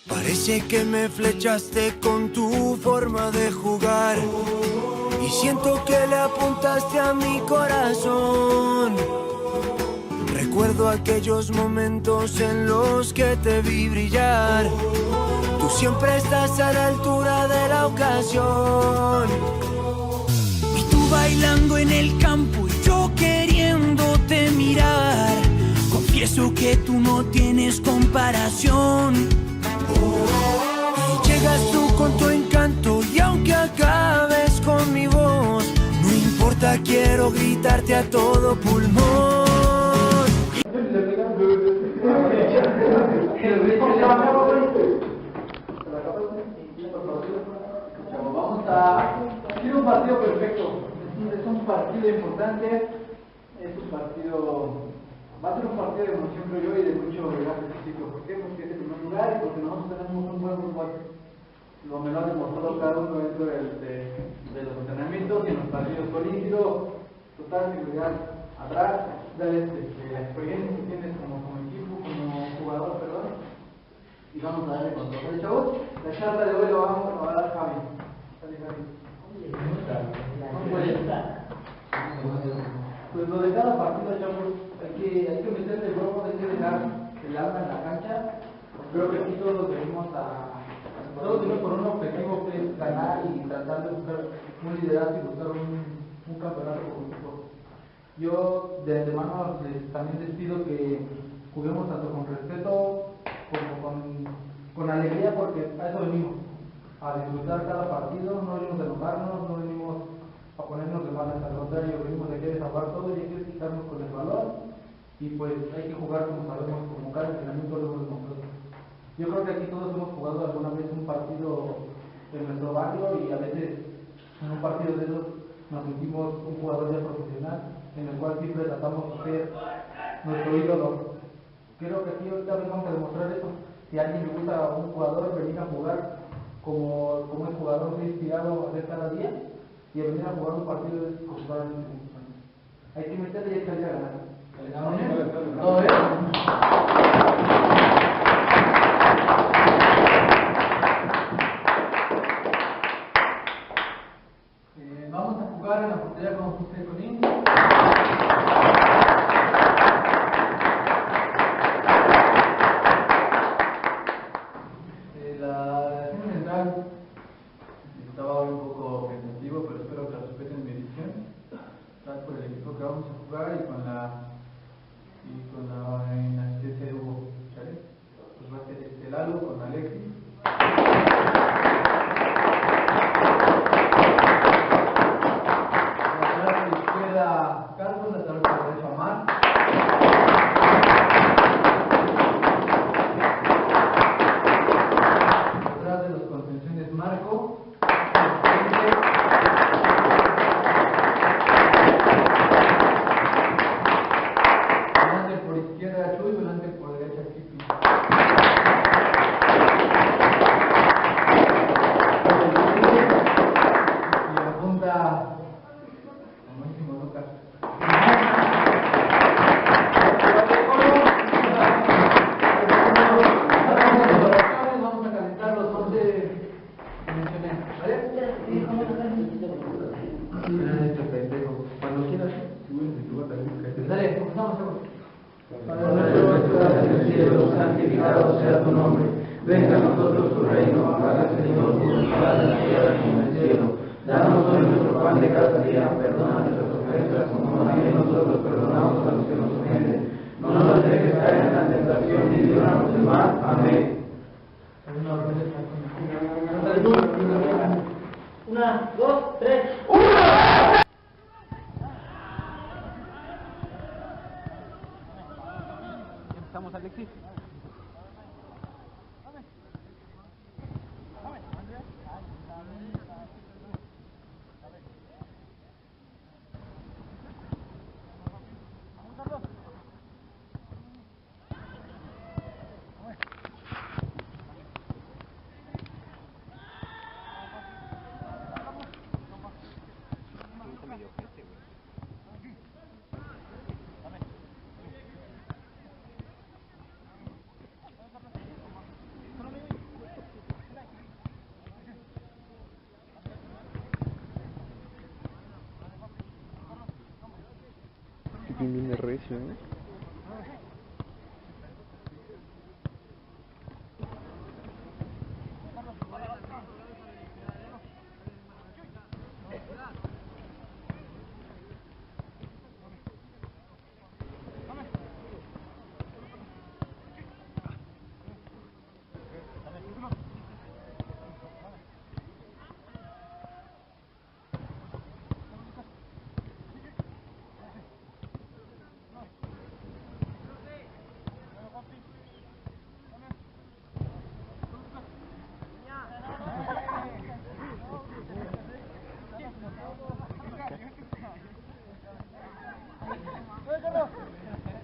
Parece que me flechaste con tu forma de jugar y siento que le apuntaste a mi corazón. Recuerdo aquellos momentos en los que te vi brillar. Tú siempre estás a la altura de la ocasión. Y tú bailando en el campo y yo queriéndote mirar. Confieso que tú no tienes comparación. Y llegas tú con tu encanto y aunque acabes con mi voz, no importa, quiero gritarte a todo pulmón. Quiero un partido perfecto, es un partido importante, es un partido, va a ser un partido de emoción, creo yo, y de mucho regate físico. ¿Por qué? Porque es el primer lugar y porque nosotros tenemos un buen fútbol. Lo me lo ha demostrado cada uno dentro de los entrenamientos y en los partidos políticos, total seguridad atrás, dale la experiencia que tienes como equipo, como jugador, perdón, y vamos a darle con todo. ¿Vale, chavos? La charla de hoy lo va a dar Javi. Dale, Javi. Pues lo de cada partido, chavos, hay que meterle el huevo, hay que dejar el alma en la cancha. Creo que aquí todos venimos por un objetivo que es ganar y tratar de buscar un liderazgo y buscar un campeonato como equipo. Yo de antemano también les pido que juguemos tanto con respeto como con alegría, porque a eso venimos, a disfrutar cada partido. No venimos a enojarnos, no venimos a ponernos de malas, al contrario, venimos aquí a desahogar todo y hay que quitarnos con el balón y pues hay que jugar como sabemos, como cada entrenamiento lo hemos demostrado. Yo creo que aquí todos hemos jugado alguna vez un partido en nuestro barrio y a veces en un partido de esos nos sentimos un jugador ya profesional en el cual siempre tratamos de ser nuestro ídolo. Creo que aquí ahorita vamos a demostrar eso. Si a alguien le gusta a un jugador venir a jugar como el jugador se ha inspirado a hacer cada día y a venir a jugar un partido es como para hay que meterle y hay que salir a ganar. ¿Todo bien? Vamos a jugar en la portería con José Colín. La decisión central estaba un poco pensativo, pero espero que respeten mi decisión. Tal por el equipo que vamos a jugar y con la en asistencia de Hugo, ¿sale? Pues va a ser Lalo con Alexis. Carlos, la tarde de Famar. Detrás de los contenciones Marco. Volante por izquierda Chuy, volante por derecha Chipi. Y la punta cuando quieras, dale, comenzamos. Padre nuestro que estás en el cielo, santificado sea tu nombre. Venga a nosotros tu reino, hágase Señor tu voluntad en la tierra como en el cielo. Danos hoy nuestro pan de cada día, perdona nuestras ofensas como también nosotros perdonamos a los que nos ofenden. No nos dejes caer en la tentación y líbranos del mal. Amén. Una, dos, tres. Empezamos, Alexis. sí viene recio, ¿eh?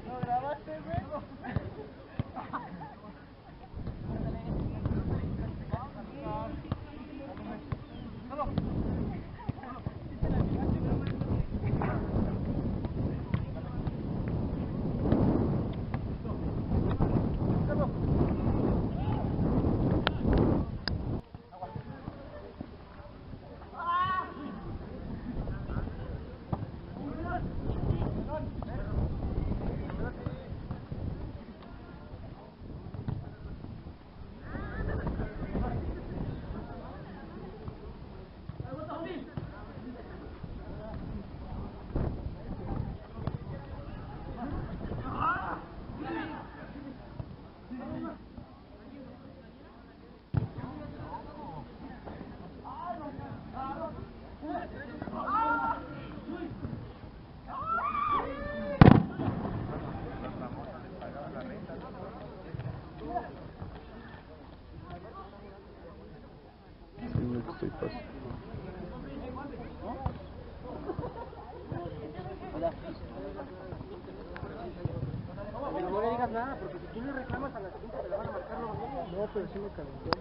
¿Lo grabaste, güey? Sí, no te estoy pasando. No le digas nada, porque si tú le reclamas a la siguiente te le van a marcar luego. No, pero sí me calentó.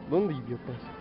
¿Dónde, idiotas?